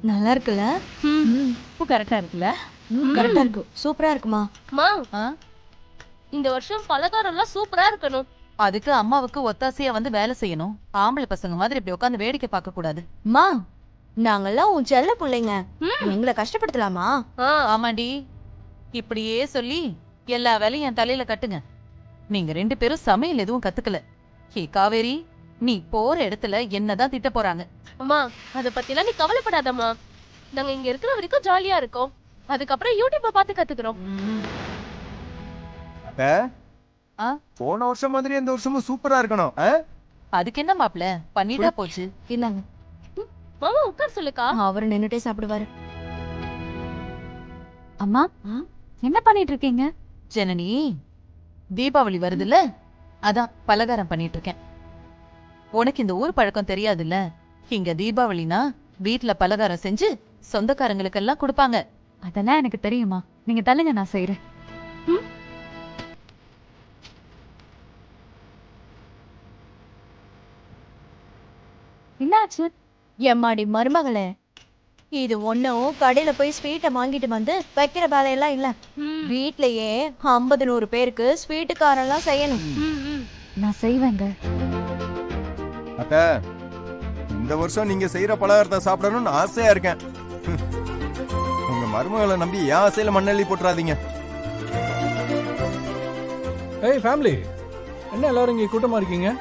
நல்லா இருக்குல்ல? உப்பு கரெக்டா இருக்குல்ல? கரெக்டா இருக்கு. சூப்பரா இருக்குமா? அம்மா இந்த வருஷம் பலகாரம் எல்லாம் சூப்பரா இருக்கணும். அதுக்கு அம்மாவுக்கு ஒத்தாசையா வந்து வேலை செய்யணும். ஆம்பளை பசங்க மாதிரி இப்படி உட்காந்து வேடிக்கை பார்க்க கூடாது. அம்மா, நாங்கெல்லாம் உன் செல்ல பிள்ளைங்க. எங்களை கஷ்டப்படுத்தலாமா? ஆமாண்டி, இப்படியே சொல்லி எல்லா வேலையும் என் தலையில கட்டுங்க. நீங்க 2 பேரும் சமையல் எதுவும் கத்துக்கல. ஹே காவேரி, நீ போற இடத்துல என்னதான் திட்ட போறாங்க. அம்மா அத பத்திலாம் நீ கவலைப்படாதம்மா. நாங்க இங்க இருக்கிற வரைக்கும் ஜாலியா இருக்கோம். அதுக்கப்புறம் யூடியூப்பை பார்த்து கத்துக்கிறோம். போன வருஷம் மாதிரி இந்த வருஷமும் சூப்பரா இருக்கணும். அதுக்கு என்ன மாப்ள, பண்ணிட்டா போச்சு. இந்தாங்க. மாமா உட்கார் சொல்லுக்கா. அவர் நின்னுட்டே சாப்பிடுவாரு. அம்மா என்ன பண்ணிட்டு இருக்கீங்க? ஜனனி, தீபாவளி வருதுல்ல, அதான் பலகாரம் பண்ணிட்டு இருக்கேன். உனக்கு இந்த ஊர் பழக்கம் தெரியாதுல்ல. இங்க தீபாவளினா வீட்ல பலகாரம் செஞ்சு சொந்தக்காரங்களுக்கெல்லாம் கொடுப்பாங்க. அதெல்லாம் எனக்கு தெரியுமா. நீங்க தள்ளுங்க, நான் செய்யறேன். என்னாச்சு? எம்மாடி மருமகளே, இது ஒன்னும் கடையில போய் ஸ்வீட்டை வாங்கிட்டு வந்து வைக்கிற வேலையெல்லாம் இல்ல. வீட்லயே 50-100 பேருக்கு ஸ்வீட்டு காரெல்லாம் செய்யணும். நான் செய்வேங்க. அத்த, இந்த வருஷம் நீங்க செய்யற பலகாரத்தை சாப்பிடணும்னு ஆசையா இருக்கேன். உங்க மருமகளை நம்பி என் ஆசையில மண்ணள்ளி போட்டுறாதீங்க. ஏய் ஃபேமிலி, என்ன எல்லாரும் இங்க கூட்டமா இருக்கீங்க?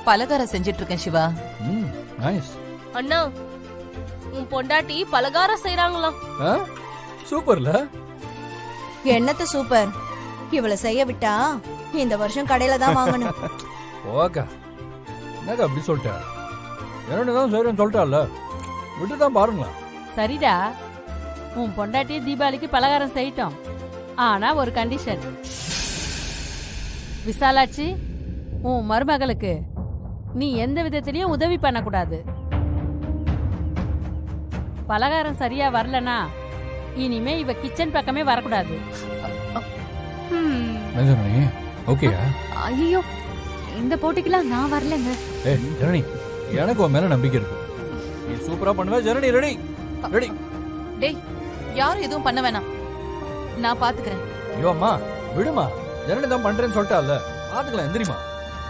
பலகாரம் செஞ்சிட்டு இருக்கேன் சிவா. நைஸ். அண்ணா, உன் பொண்டாட்டி பலகாரம் செய்றாங்களாம். சூப்பர்ல. என்னத்த சூப்பர். இவளை செய்ய விட்டா இந்த வருஷம் கடையில தான் வாங்கணும். ஓகே, என்னக்கா அப்படி சொல்லிட்ட? என்னன்னு தான் செய்யறேன்னு சொல்லிட்டால, விட்டு தான் பாருங்களேன். சரிடா, உன் பொண்டாட்டி தீபாவளிக்கு பலகாரம் செய்யட்டும். ஆனா ஒரு கண்டிஷன். விசாலாட்சி, உன் மருமகளுக்கு நீ எந்த விதத்திலயும் உதவி பண்ணக்கூடாது. பலகாரம் சரியா வரலனா இனிமே இவ கிச்சன் பக்கமே வரக்கூடாது. ஓகேயா? ஐயோ, இந்த போட்டிக்கெல்லாம் நான் வரலங்க. ஏய் ஜனனி, எனக்கு உன் மேல நம்பிக்கை இருக்கு. நீ சூப்பரா பண்ணுவ ஜனனி. Ready ready. டேய், யாரும் எதுவும் பண்ண வேணாம், நான் பாத்துக்கிறேன். ஐயோ அம்மா விடுமா, ஜனனி தான் பண்றேன்னு சொல்லிட்டால, பாத்துக்கலாம். எந்திரிமா,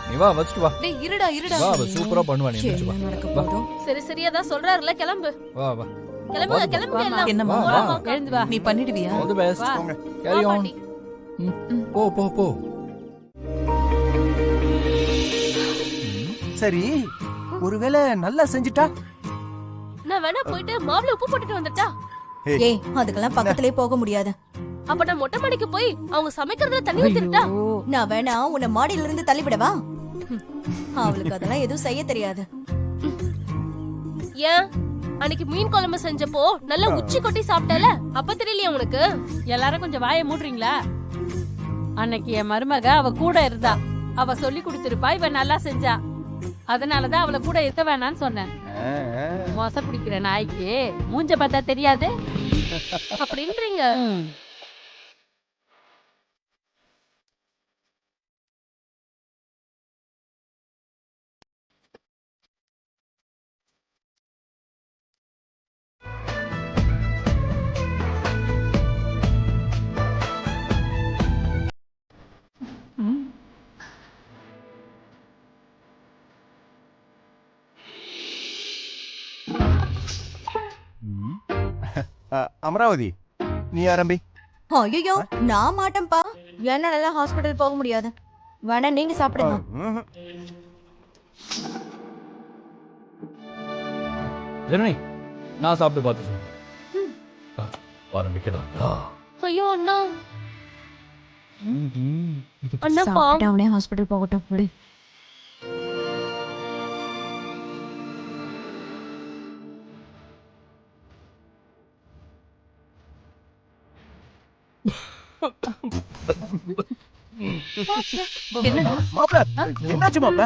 நீ வா, வச்சுட்டு வா. டேய் இருடா இருடா. வா, அவ சூப்பரா பண்ணுவா. நீ எந்திரிச்சு வா. வா சரி சரியா தான் சொல்றாருல, கிளம்பு. வா வா. கிளம்புங்க கிளம்புங்க எல்லாம். என்னம்மா, வா. எழுந்து வா. நீ பண்ணிடுவியா? All the best. வா. கேரி வா, ஆன். பாட்டி. போ போ போ. சரி, ஒருவேளை நல்லா செஞ்சுட்டா? நான் வேணா போயிட்டு மாவுல உப்பு போட்டுட்டு வந்துட்டா. ஏய், அதுக்கெல்லாம் பக்கத்திலே போக முடியாது. அப்ப நான் மொட்டை மாடிக்கு போய் அவங்க சமைக்கிறதுல தண்ணி ஊத்திட்டா. நான் வேணா உன்னை மாடியில இருந்து தள்ளிவிடவா? அவளுக்கு அதெல்லாம் எதுவும் செய்ய தெரியாது. ஏன் அன்னைக்கு மீன் குழம்பு செஞ்சப்போ நல்லா உச்சி கொட்டி சாப்பிட்டல, அப்ப தெரியலையா உனக்கு? எல்லாரும் கொஞ்சம் வாயை மூடுறீங்களா? அன்னைக்கு என் மருமக அவ கூட இருந்தா. அவ சொல்லி கொடுத்திருப்பா, இவ நல்லா செஞ்சா. அதனாலதான் அவளை கூட இருக்க வேணான்னு சொன்னேன். மோச பிடிக்கிற நாய்க்கு மூஞ்ச பார்த்தா தெரியாது அப்படின்றீங்க? அமராவதி, நீ ஆரம்பி. ஐயோ, நான் மாட்டேன்ப்பா. என்னால ஹாஸ்பிடல் போக முடியாது. வேணா நீங்க சாப்பிடுங்க. ஜனனி, நான் சாப்பிட்டு பார்த்து சொல்றேன். ஆரம்பிக்கலாம். ஐயோ அண்ணா, அண்ணாப்பா. சாப்பிட்டு அவனே ஹாஸ்பிடல் போகட்டும். விடு. என்னாச்சு மாப்ள?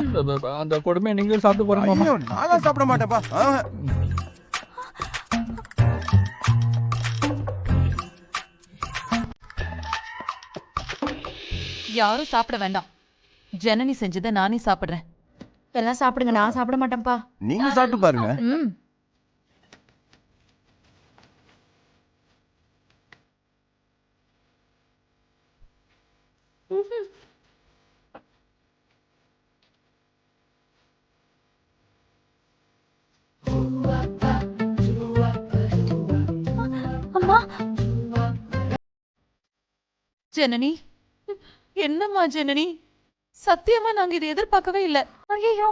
அந்த கொடுமை நீங்க சாப்பிட்டு போறீங்க மாமா. ஐயோ, நான்லாம் சாப்பிட மாட்டேன்ப்பா. யாரும் சாப்பிட வேண்டாம். ஜனனி செஞ்சதை நானே சாப்பிடுறேன். எல்லாம் சாப்பிடுங்க, நான் சாப்பிட மாட்டேன்ப்பா. நீங்க சாப்பிட்டு பாருங்க. அம்மா ஜனனி, என்னம்மா ஜனனி? சத்தியமா நாங்க இதை எதிர்பார்க்கவே இல்ல. ஐயோ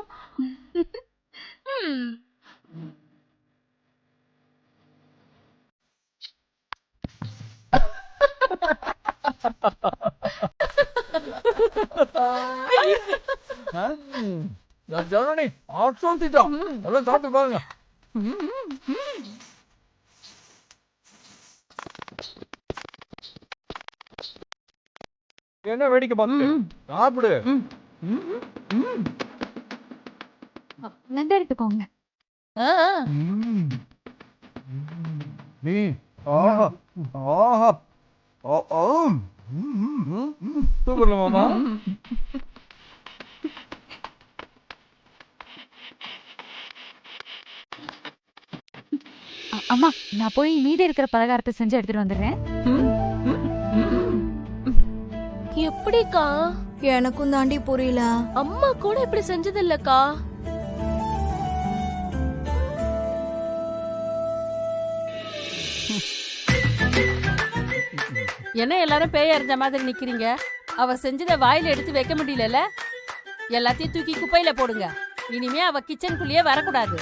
ஜனனி ஆசோத்திட்டான். எல்லாம் சாப்பிட்டு பாருங்க. என்ன வேடிக்கை பார்த்து சாப்பிடு. நன்றி எடுத்துக்கோங்க. ஆ, ஆ. நீ ஆஹா ஆஹா ஓ ஓ சூப்பர்ல மாமா. அம்மா நான் போய் மீதி இருக்கிற பலகாரத்தை செஞ்சு எடுத்துட்டு வந்துடுறேன். எப்படிக்கா? எனக்கும் தாண்டி புரியல. அம்மா கூட இப்படி செஞ்சது இல்லக்கா. என்ன எல்லாரும் பேய் அறிஞ்ச மாதிரி நிக்கிறீங்க? அவ செஞ்சதை வாயில எடுத்து வைக்க முடியல. எல்லாத்தையும் தூக்கி குப்பையில போடுங்க. இனிமே அவ கிச்சனுக்குள்ளேயே வரக்கூடாது.